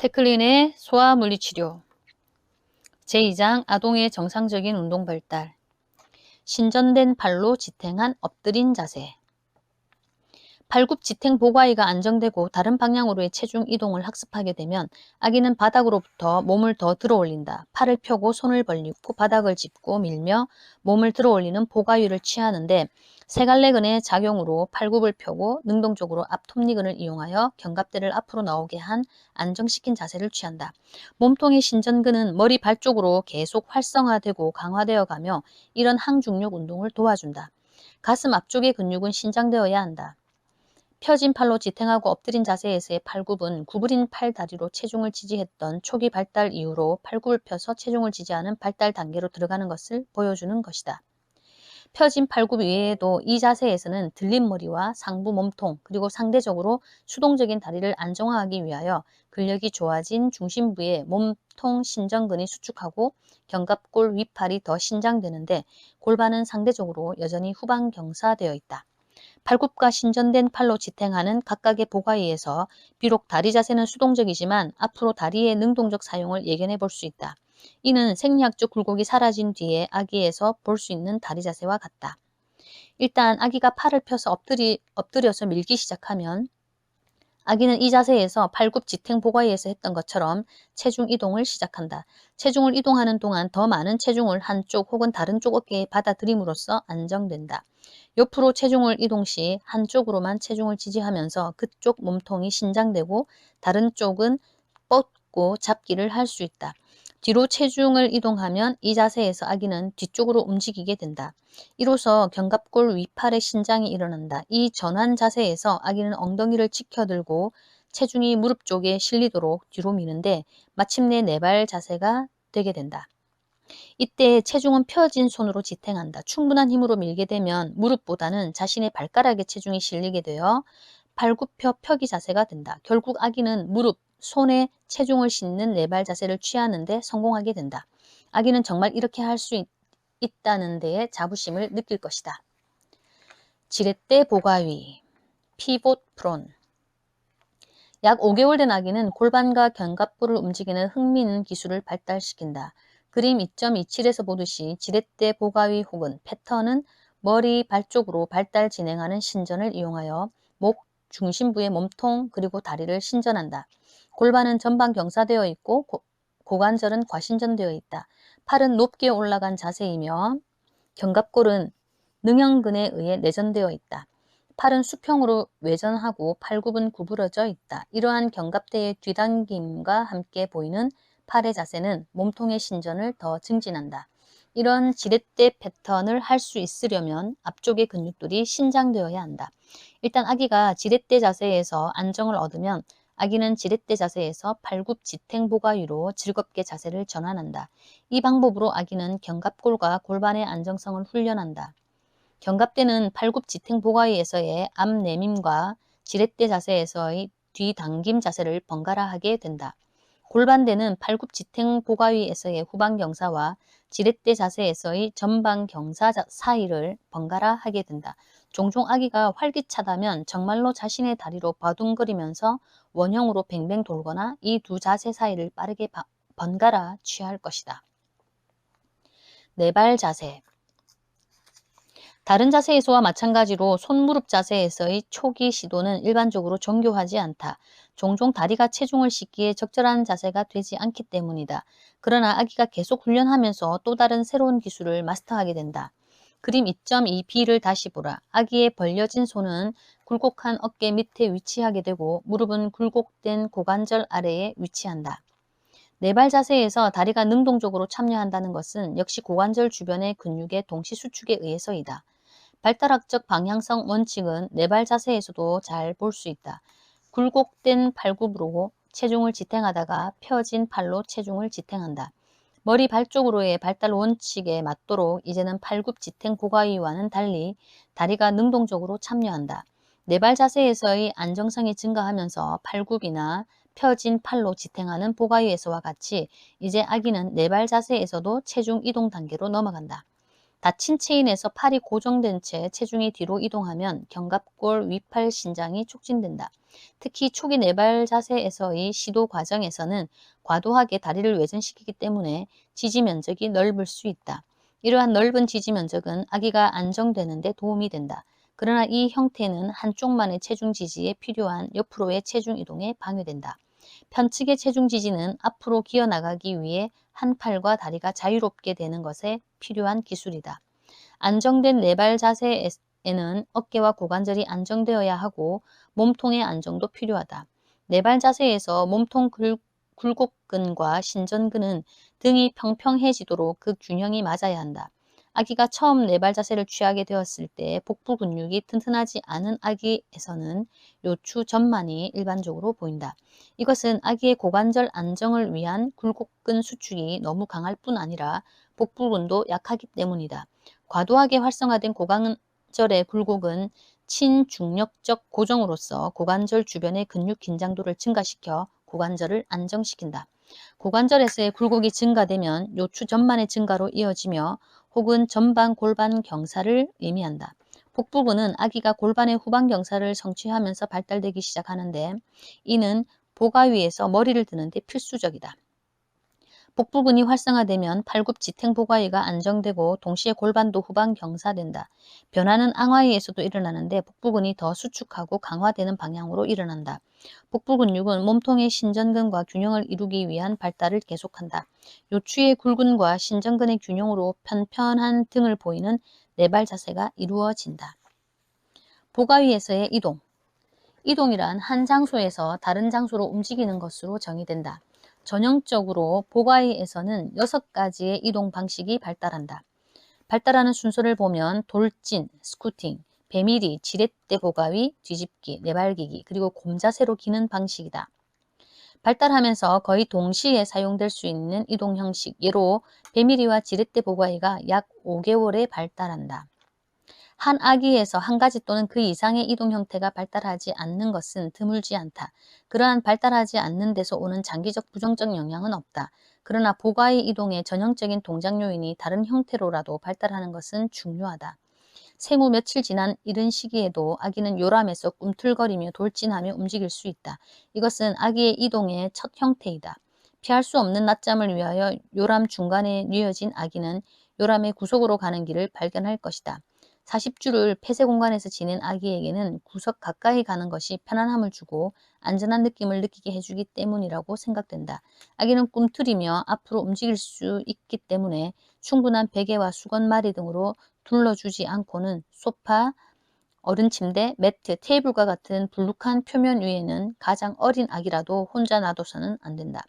테클린의 소화물리치료 제2장 아동의 정상적인 운동 발달 신전된 팔로 지탱한 엎드린 자세 팔굽 지탱 보과이가 안정되고 다른 방향으로의 체중 이동을 학습하게 되면 아기는 바닥으로부터 몸을 더 들어 올린다. 팔을 펴고 손을 벌리고 바닥을 짚고 밀며 몸을 들어 올리는 보과위를 취하는데 세갈래근의 작용으로 팔굽을 펴고 능동적으로 앞 톱니근을 이용하여 견갑대를 앞으로 나오게 한 안정시킨 자세를 취한다. 몸통의 신전근은 머리 발 쪽으로 계속 활성화되고 강화되어 가며 이런 항중력 운동을 도와준다. 가슴 앞쪽의 근육은 신장되어야 한다. 펴진 팔로 지탱하고 엎드린 자세에서의 팔굽은 구부린 팔다리로 체중을 지지했던 초기 발달 이후로 팔굽을 펴서 체중을 지지하는 발달 단계로 들어가는 것을 보여주는 것이다. 펴진 팔굽 이외에도 이 자세에서는 들린 머리와 상부 몸통 그리고 상대적으로 수동적인 다리를 안정화하기 위하여 근력이 좋아진 중심부의 몸통 신전근이 수축하고 견갑골 윗팔이 더 신장되는데 골반은 상대적으로 여전히 후방경사되어 있다. 팔굽과 신전된 팔로 지탱하는 각각의 보과위에서 비록 다리 자세는 수동적이지만 앞으로 다리의 능동적 사용을 예견해 볼 수 있다. 이는 생리학적 굴곡이 사라진 뒤에 아기에서 볼 수 있는 다리 자세와 같다. 일단 아기가 팔을 펴서 엎드려서 밀기 시작하면 아기는 이 자세에서 팔굽 지탱 보과위에서 했던 것처럼 체중 이동을 시작한다. 체중을 이동하는 동안 더 많은 체중을 한쪽 혹은 다른 쪽 어깨에 받아들임으로써 안정된다. 옆으로 체중을 이동 시 한쪽으로만 체중을 지지하면서 그쪽 몸통이 신장되고 다른 쪽은 뻗고 잡기를 할 수 있다. 뒤로 체중을 이동하면 이 자세에서 아기는 뒤쪽으로 움직이게 된다. 이로써 견갑골 위팔의 신장이 일어난다. 이 전환 자세에서 아기는 엉덩이를 치켜들고 체중이 무릎 쪽에 실리도록 뒤로 미는데 마침내 네발 자세가 되게 된다. 이때 체중은 펴진 손으로 지탱한다. 충분한 힘으로 밀게 되면 무릎보다는 자신의 발가락에 체중이 실리게 되어 발굽혀 펴기 자세가 된다. 결국 아기는 무릎, 손에 체중을 싣는 네발 자세를 취하는 데 성공하게 된다. 아기는 정말 이렇게 할 수 있다는 데에 자부심을 느낄 것이다. 지렛대 보가위, 피봇 프론 약 5개월 된 아기는 골반과 견갑골을 움직이는 흥미있는 기술을 발달시킨다. 그림 2.27에서 보듯이 지렛대 보가위 혹은 패턴은 머리, 발 쪽으로 발달 진행하는 신전을 이용하여 목, 중심부의 몸통 그리고 다리를 신전한다. 골반은 전방 경사되어 있고 고관절은 과신전되어 있다. 팔은 높게 올라간 자세이며 견갑골은 능형근에 의해 내전되어 있다. 팔은 수평으로 외전하고 팔굽은 구부러져 있다. 이러한 견갑대의 뒤당김과 함께 보이는 팔의 자세는 몸통의 신전을 더 증진한다. 이런 지렛대 패턴을 할 수 있으려면 앞쪽의 근육들이 신장되어야 한다. 일단 아기가 지렛대 자세에서 안정을 얻으면 아기는 지렛대 자세에서 팔굽 지탱 보가위로 즐겁게 자세를 전환한다. 이 방법으로 아기는 견갑골과 골반의 안정성을 훈련한다. 견갑대는 팔굽 지탱 보가위에서의 앞 내밈과 지렛대 자세에서의 뒤 당김 자세를 번갈아 하게 된다. 골반대는 팔굽 지탱 보가위에서의 후방 경사와 지렛대 자세에서의 전방 경사 사이를 번갈아 하게 된다. 종종 아기가 활기차다면 정말로 자신의 다리로 바둥거리면서 원형으로 뱅뱅 돌거나 이 두 자세 사이를 빠르게 번갈아 취할 것이다. 네발 자세 다른 자세에서와 마찬가지로 손무릎 자세에서의 초기 시도는 일반적으로 정교하지 않다. 종종 다리가 체중을 싣기에 적절한 자세가 되지 않기 때문이다. 그러나 아기가 계속 훈련하면서 또 다른 새로운 기술을 마스터하게 된다. 그림 2.2b를 다시 보라. 아기의 벌려진 손은 굴곡한 어깨 밑에 위치하게 되고 무릎은 굴곡된 고관절 아래에 위치한다. 네발 자세에서 다리가 능동적으로 참여한다는 것은 역시 고관절 주변의 근육의 동시 수축에 의해서이다. 발달학적 방향성 원칙은 네발 자세에서도 잘 볼 수 있다. 굴곡된 팔굽으로 체중을 지탱하다가 펴진 팔로 체중을 지탱한다. 머리 발 쪽으로의 발달 원칙에 맞도록 이제는 팔굽 지탱 보가위와는 달리 다리가 능동적으로 참여한다. 네발 자세에서의 안정성이 증가하면서 팔굽이나 펴진 팔로 지탱하는 보가위에서와 같이 이제 아기는 네발 자세에서도 체중 이동 단계로 넘어간다. 닫힌 체인에서 팔이 고정된 채 체중이 뒤로 이동하면 견갑골, 위팔, 신장이 촉진된다. 특히 초기 네발 자세에서의 시도 과정에서는 과도하게 다리를 외전시키기 때문에 지지 면적이 넓을 수 있다. 이러한 넓은 지지 면적은 아기가 안정되는 데 도움이 된다. 그러나 이 형태는 한쪽만의 체중 지지에 필요한 옆으로의 체중 이동에 방해된다. 편측의 체중 지지는 앞으로 기어나가기 위해 한 팔과 다리가 자유롭게 되는 것에 필요한 기술이다. 안정된 네발 자세에는 어깨와 고관절이 안정되어야 하고 몸통의 안정도 필요하다. 네발 자세에서 몸통 굴곡근과 신전근은 등이 평평해지도록 그 균형이 맞아야 한다. 아기가 처음 네발 자세를 취하게 되었을 때 복부 근육이 튼튼하지 않은 아기에서는 요추 전만이 일반적으로 보인다. 이것은 아기의 고관절 안정을 위한 굴곡근 수축이 너무 강할 뿐 아니라 복부근도 약하기 때문이다. 과도하게 활성화된 고관절의 굴곡은 친중력적 고정으로서 고관절 주변의 근육 긴장도를 증가시켜 고관절을 안정시킨다. 고관절에서의 굴곡이 증가되면 요추 전만의 증가로 이어지며 혹은 전방 골반 경사를 의미한다. 복부근은 아기가 골반의 후방 경사를 성취하면서 발달되기 시작하는데 이는 보가 위에서 머리를 드는 데 필수적이다. 복부근이 활성화되면 팔굽 지탱 보가위가 안정되고 동시에 골반도 후방 경사된다. 변화는 앙하위에서도 일어나는데 복부근이 더 수축하고 강화되는 방향으로 일어난다. 복부 근육은 몸통의 신전근과 균형을 이루기 위한 발달을 계속한다. 요추의 굴근과 신전근의 균형으로 편편한 등을 보이는 네발 자세가 이루어진다. 보가위에서의 이동. 이동이란 한 장소에서 다른 장소로 움직이는 것으로 정의된다. 전형적으로 보가위에서는 6가지의 이동 방식이 발달한다. 발달하는 순서를 보면 돌진, 스쿠팅, 배밀이, 지렛대 보가위, 뒤집기, 내발기기, 그리고 곰자세로 기는 방식이다. 발달하면서 거의 동시에 사용될 수 있는 이동 형식, 예로 배밀이와 지렛대 보가위가 약 5개월에 발달한다. 한 아기에서 한 가지 또는 그 이상의 이동 형태가 발달하지 않는 것은 드물지 않다. 그러한 발달하지 않는 데서 오는 장기적 부정적 영향은 없다. 그러나 보가위 이동의 전형적인 동작 요인이 다른 형태로라도 발달하는 것은 중요하다. 생후 며칠 지난 이른 시기에도 아기는 요람에서 꿈틀거리며 돌진하며 움직일 수 있다. 이것은 아기의 이동의 첫 형태이다. 피할 수 없는 낮잠을 위하여 요람 중간에 뉘어진 아기는 요람의 구석으로 가는 길을 발견할 것이다. 40주를 폐쇄 공간에서 지낸 아기에게는 구석 가까이 가는 것이 편안함을 주고 안전한 느낌을 느끼게 해주기 때문이라고 생각된다. 아기는 꿈틀이며 앞으로 움직일 수 있기 때문에 충분한 베개와 수건마리 등으로 둘러주지 않고는 소파, 어른 침대, 매트, 테이블과 같은 불룩한 표면 위에는 가장 어린 아기라도 혼자 놔둬서는 안 된다.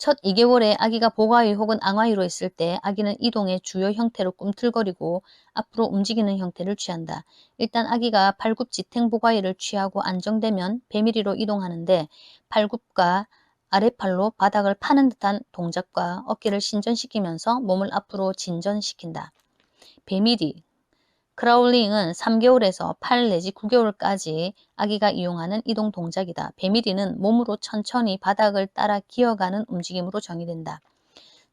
첫 2개월에 아기가 보가위 혹은 앙하위로 있을 때 아기는 이동의 주요 형태로 꿈틀거리고 앞으로 움직이는 형태를 취한다. 일단 아기가 팔굽 지탱 보가위를 취하고 안정되면 배밀이로 이동하는데 팔굽과 아랫팔로 바닥을 파는 듯한 동작과 어깨를 신전시키면서 몸을 앞으로 진전시킨다. 배밀이, 크라울링은 3개월에서 8 내지 9개월까지 아기가 이용하는 이동 동작이다. 배밀이는 몸으로 천천히 바닥을 따라 기어가는 움직임으로 정의된다.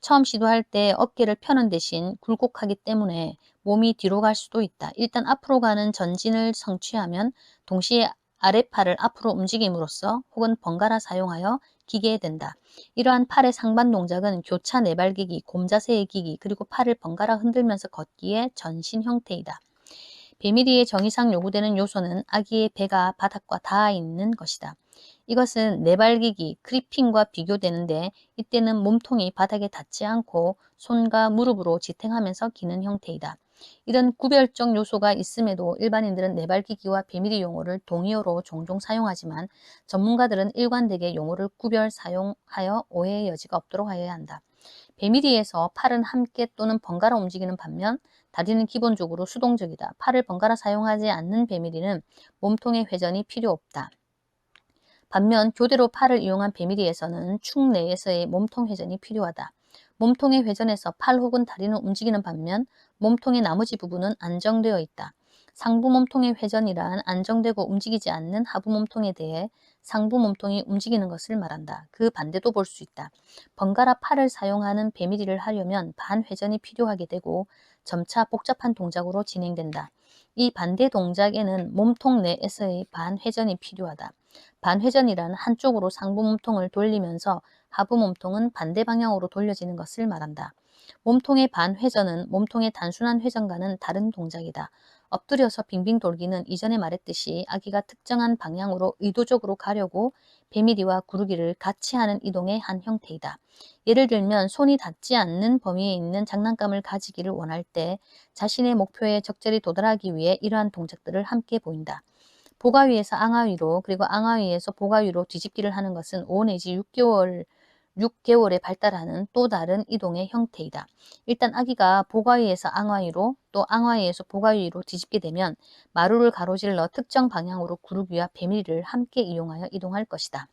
처음 시도할 때 어깨를 펴는 대신 굴곡하기 때문에 몸이 뒤로 갈 수도 있다. 일단 앞으로 가는 전진을 성취하면 동시에 아랫팔을 앞으로 움직임으로써 혹은 번갈아 사용하여 기게 된다. 이러한 팔의 상반 동작은 교차 내발기기, 곰자세의 기기, 그리고 팔을 번갈아 흔들면서 걷기의 전신 형태이다. 배밀이의 정의상 요구되는 요소는 아기의 배가 바닥과 닿아 있는 것이다. 이것은 내발기기, 크리핑과 비교되는데 이때는 몸통이 바닥에 닿지 않고 손과 무릎으로 지탱하면서 기는 형태이다. 이런 구별적 요소가 있음에도 일반인들은 내발기기와 배밀이 용어를 동의어로 종종 사용하지만 전문가들은 일관되게 용어를 구별 사용하여 오해의 여지가 없도록 하여야 한다. 배밀이에서 팔은 함께 또는 번갈아 움직이는 반면 다리는 기본적으로 수동적이다. 팔을 번갈아 사용하지 않는 배밀이는 몸통의 회전이 필요 없다. 반면 교대로 팔을 이용한 배밀이에서는 축 내에서의 몸통 회전이 필요하다. 몸통의 회전에서 팔 혹은 다리는 움직이는 반면 몸통의 나머지 부분은 안정되어 있다. 상부 몸통의 회전이란 안정되고 움직이지 않는 하부 몸통에 대해 상부 몸통이 움직이는 것을 말한다. 그 반대도 볼 수 있다. 번갈아 팔을 사용하는 배밀이를 하려면 반회전이 필요하게 되고 점차 복잡한 동작으로 진행된다. 이 반대 동작에는 몸통 내에서의 반회전이 필요하다. 반회전이란 한쪽으로 상부 몸통을 돌리면서 하부 몸통은 반대 방향으로 돌려지는 것을 말한다. 몸통의 반회전은 몸통의 단순한 회전과는 다른 동작이다. 엎드려서 빙빙 돌기는 이전에 말했듯이 아기가 특정한 방향으로 의도적으로 가려고 배밀이와 구르기를 같이 하는 이동의 한 형태이다. 예를 들면 손이 닿지 않는 범위에 있는 장난감을 가지기를 원할 때 자신의 목표에 적절히 도달하기 위해 이러한 동작들을 함께 보인다. 보가 위에서 앙하 위로 그리고 앙하 위에서 보가 위로 뒤집기를 하는 것은 5 내지 6개월에 발달하는 또 다른 이동의 형태이다. 일단 아기가 보가 위에서 앙하 위로 또 앙하 위에서 보가 위로 뒤집게 되면 마루를 가로질러 특정 방향으로 구르기와 배밀이를 함께 이용하여 이동할 것이다.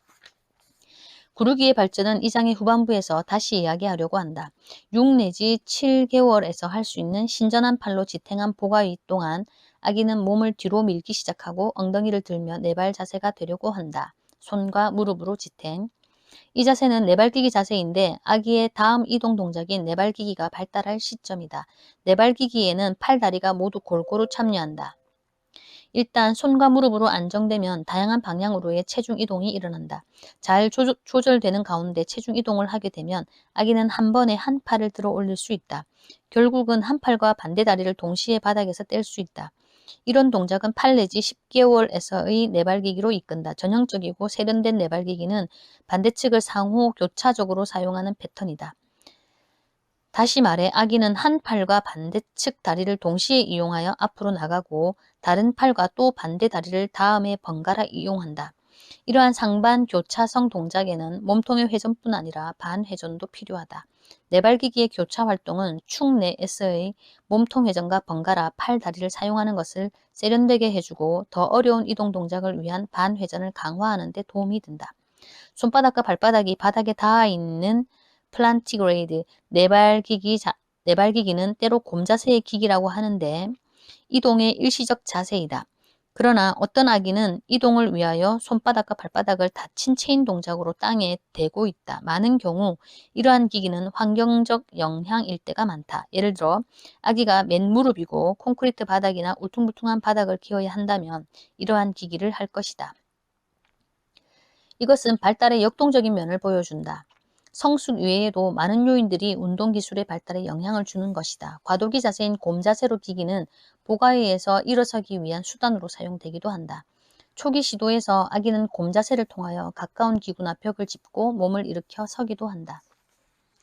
구르기의 발전은 이 장의 후반부에서 다시 이야기하려고 한다. 6 내지 7개월에서 할 수 있는 신전한 팔로 지탱한 보가위 동안 아기는 몸을 뒤로 밀기 시작하고 엉덩이를 들며 네발 자세가 되려고 한다. 손과 무릎으로 지탱. 이 자세는 네발기기 자세인데 아기의 다음 이동 동작인 네발기기가 발달할 시점이다. 네발기기에는 팔, 다리가 모두 골고루 참여한다. 일단 손과 무릎으로 안정되면 다양한 방향으로의 체중 이동이 일어난다. 잘 조절되는 가운데 체중 이동을 하게 되면 아기는 한 번에 한 팔을 들어 올릴 수 있다. 결국은 한 팔과 반대 다리를 동시에 바닥에서 뗄 수 있다. 이런 동작은 8 내지 10개월에서의 네발기기로 이끈다. 전형적이고 세련된 네발기기는 반대측을 상호 교차적으로 사용하는 패턴이다. 다시 말해 아기는 한 팔과 반대측 다리를 동시에 이용하여 앞으로 나가고 다른 팔과 또 반대 다리를 다음에 번갈아 이용한다. 이러한 상반 교차성 동작에는 몸통의 회전뿐 아니라 반회전도 필요하다. 네발기기의 교차 활동은 축 내에서의 몸통 회전과 번갈아 팔, 다리를 사용하는 것을 세련되게 해주고 더 어려운 이동 동작을 위한 반회전을 강화하는 데 도움이 된다. 손바닥과 발바닥이 바닥에 닿아 있는 플란티그레이드 네발기기는 때로 곰자세의 기기라고 하는데 이동의 일시적 자세이다. 그러나 어떤 아기는 이동을 위하여 손바닥과 발바닥을 닫힌 체인 동작으로 땅에 대고 있다. 많은 경우 이러한 기기는 환경적 영향일 때가 많다. 예를 들어 아기가 맨무릎이고 콘크리트 바닥이나 울퉁불퉁한 바닥을 기어야 한다면 이러한 기기를 할 것이다. 이것은 발달의 역동적인 면을 보여준다. 성숙 이외에도 많은 요인들이 운동기술의 발달에 영향을 주는 것이다. 과도기 자세인 곰자세로 기기는 보가위에서 일어서기 위한 수단으로 사용되기도 한다. 초기 시도에서 아기는 곰자세를 통하여 가까운 기구나 벽을 짚고 몸을 일으켜 서기도 한다.